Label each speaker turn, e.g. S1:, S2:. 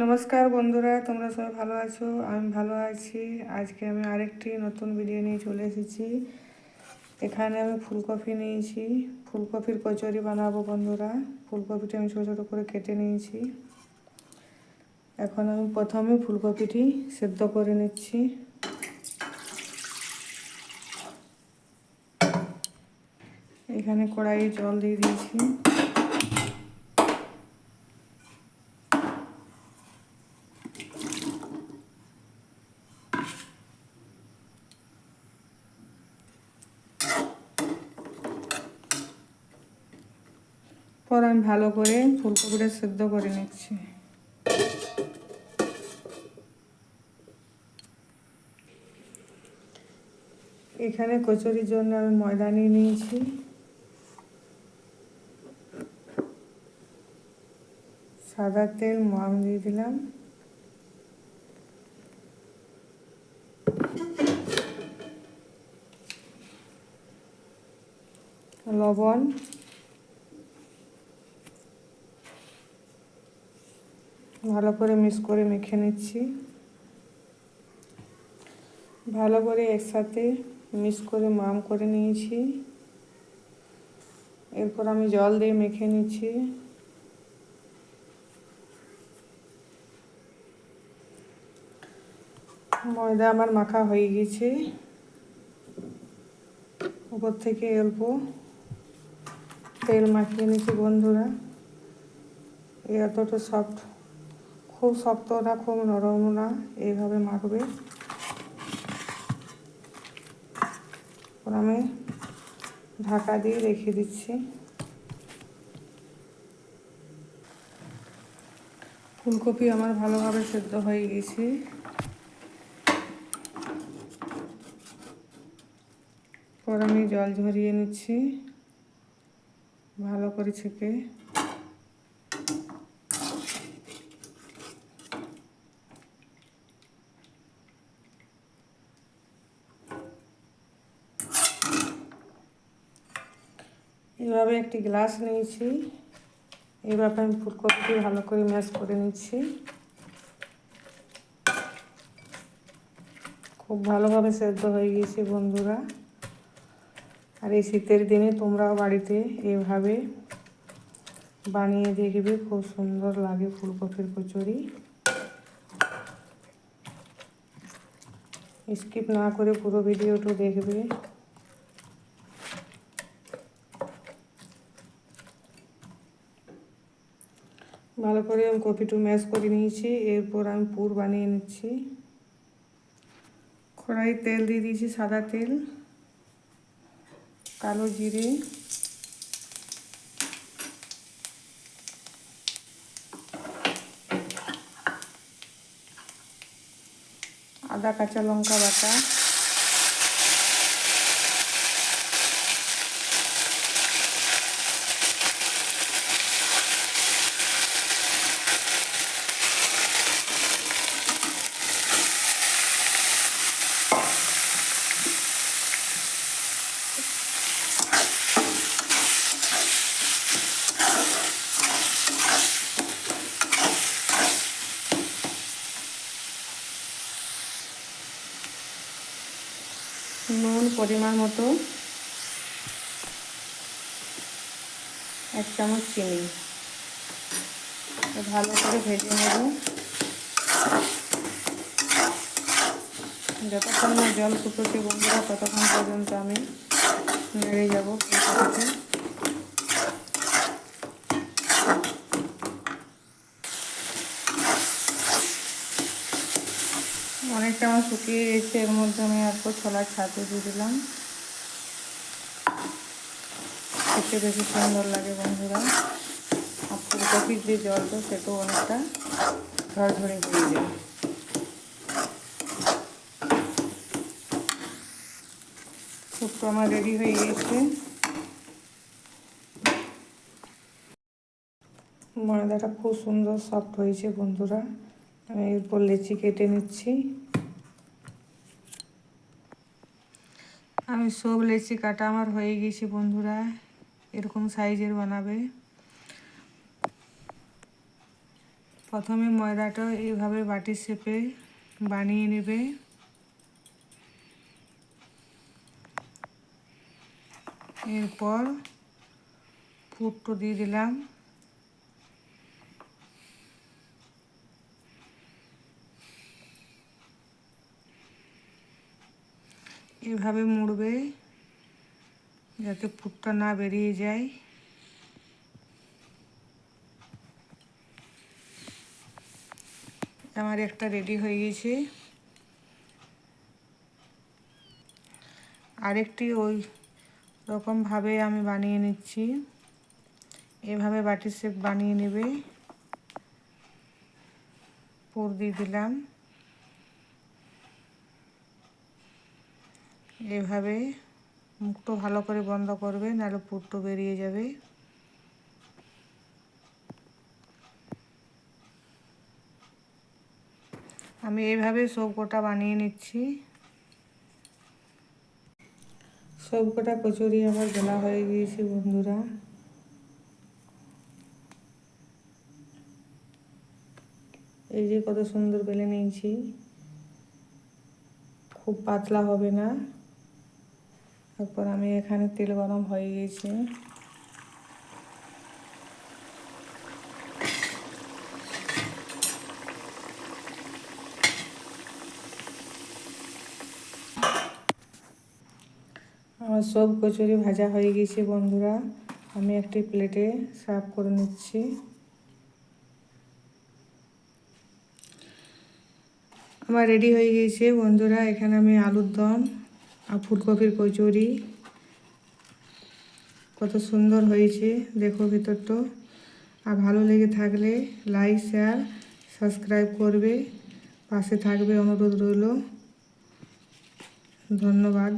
S1: নমস্কার বন্ধুরা, তোমরা সবাই ভালো আছো? আমি ভালো আছি। আজকে আমি আরেকটি নতুন ভিডিও নিয়ে চলে এসেছি। এখানে আমি ফুলকপি নিয়েছি, ফুলকপির কচুরি বানাবো বন্ধুরা। ফুলকপিটা আমি ছোটো ছোটো করে কেটে নিয়েছি। এখন আমি প্রথমে ফুলকপিটি সেদ্ধ করে নিচ্ছি। এখানে কড়াইয়ে জল দিয়ে দিয়েছি। পর আমি ভালো করে ফুলকপিটা সেদ্ধ করে নিচ্ছি। এখানে কচুরির জন্য আমি ময়দা নিয়ে নিয়েছি। সাদা তেল ময়াম দিয়ে দিলাম। লবণ, ভালো করে মিক্স করে মেখে নিচ্ছি। ভালো করে একসাথে মিক্স করে ময়াম করে নিয়েছি। এরপর আমি জল দিয়ে মেখে নিচ্ছি। ময়দা আমার মাখা হয়ে গেছে। উপর থেকে অল্প তেল মাখিয়ে নিচ্ছি বন্ধুরা। এতটা সফট, খুব শক্ত না খুব নরম না, এইভাবে মাখবে। আমি ঢাকা দিয়ে রেখে দিচ্ছি। ফুলকপি আমার ভালোভাবে সেদ্ধ হয়ে গেছে। পর আমি জল ঝরিয়ে নিচ্ছি ভালো করে ছেঁকে। এভাবে একটি গ্লাস নিয়েছি। এইভাবে আমি ফুলকপিটি ভালো করে ম্যাশ করে নিচ্ছি। খুব ভালোভাবে সেদ্ধ হয়ে গেছে বন্ধুরা। আর এই শীতের দিনে তোমরাও বাড়িতে এভাবে বানিয়ে দেখবে, খুব সুন্দর লাগে ফুলকপির কচুরি। স্কিপ না করে পুরো ভিডিওটা দেখবে। ভালো করে আমি কপিটা ম্যাশ করে নিয়েছি। এরপর আমি পুর বানিয়ে নিচ্ছি। কড়াই তেল দিয়ে দিয়েছি, সাদা তেল, কালো জিরে, আদা কাঁচা লঙ্কা বাটা, নুন পরিমাণ মতো, 1 চামচ চিনি। ভালো করে ভেজে নেব। যতক্ষণ না জল শুকোচ্ছে বন্ধুরা, ততক্ষণ পর্যন্ত আমি নেড়ে যাব ফুলকপিতে। অনেকটা আমার শুকিয়ে গেছে। এর মধ্যে আমি একটু ছোলার ছাতু দিয়ে দিলাম। খেতে বেশি সুন্দর লাগে বন্ধুরা। আর ফুলকপির যে জলটা, সেটাও অনেকটা ঝরঝরে হয়ে যায়। শুক্তো আমার রেডি হয়ে গেছে। ময়দাটা খুব সুন্দর সফট হয়েছে বন্ধুরা। আমি এরপর লেচি কেটে নিচ্ছি। আমি সব লেচি কাটা আমার হয়ে গেছে বন্ধুরা। এরকম সাইজের বানাবে। প্রথমে ময়দাটা এইভাবে বাটির শেপে বানিয়ে নেবে। এরপর পুরটা দিয়ে দিলাম। এভাবে মুড়বে যাতে পুরটা না বেরিয়ে যায়। আমার একটা রেডি হয়ে গেছে। আরেকটি ওই রকমভাবে আমি বানিয়ে নিচ্ছি। এভাবে বাটির শেপ বানিয়ে নেবে। পুর দিয়ে দিলাম। এভাবে মুখটা ভালো করে বন্ধ করবে, নাহলে পুরটা বেরিয়ে যাবে। আমি এইভাবে সব কটা বানিয়ে নিচ্ছি। সব কটা কচুরি আমার বেলা হয়ে গিয়েছে বন্ধুরা। এই যে কত সুন্দর বেলে নিয়েছি। খুব পাতলা হবে না। তারপর আমি এখানে তেল গরম হয়ে গেছে। আমার সব কচুরি ভাজা হয়ে গেছে বন্ধুরা। আমি একটি প্লেটে সার্ভ করে নিচ্ছি। আমার রেডি হয়ে গেছে বন্ধুরা। এখানে আমি আলুর দম আর ফুলকপির কচুরি, কত সুন্দর হয়েছে দেখো ভিতরটা। আর ভালো লেগে থাকলে লাইক, শেয়ার, সাবস্ক্রাইব করবে, পাশে থাকবে অনুরোধ রইল। ধন্যবাদ।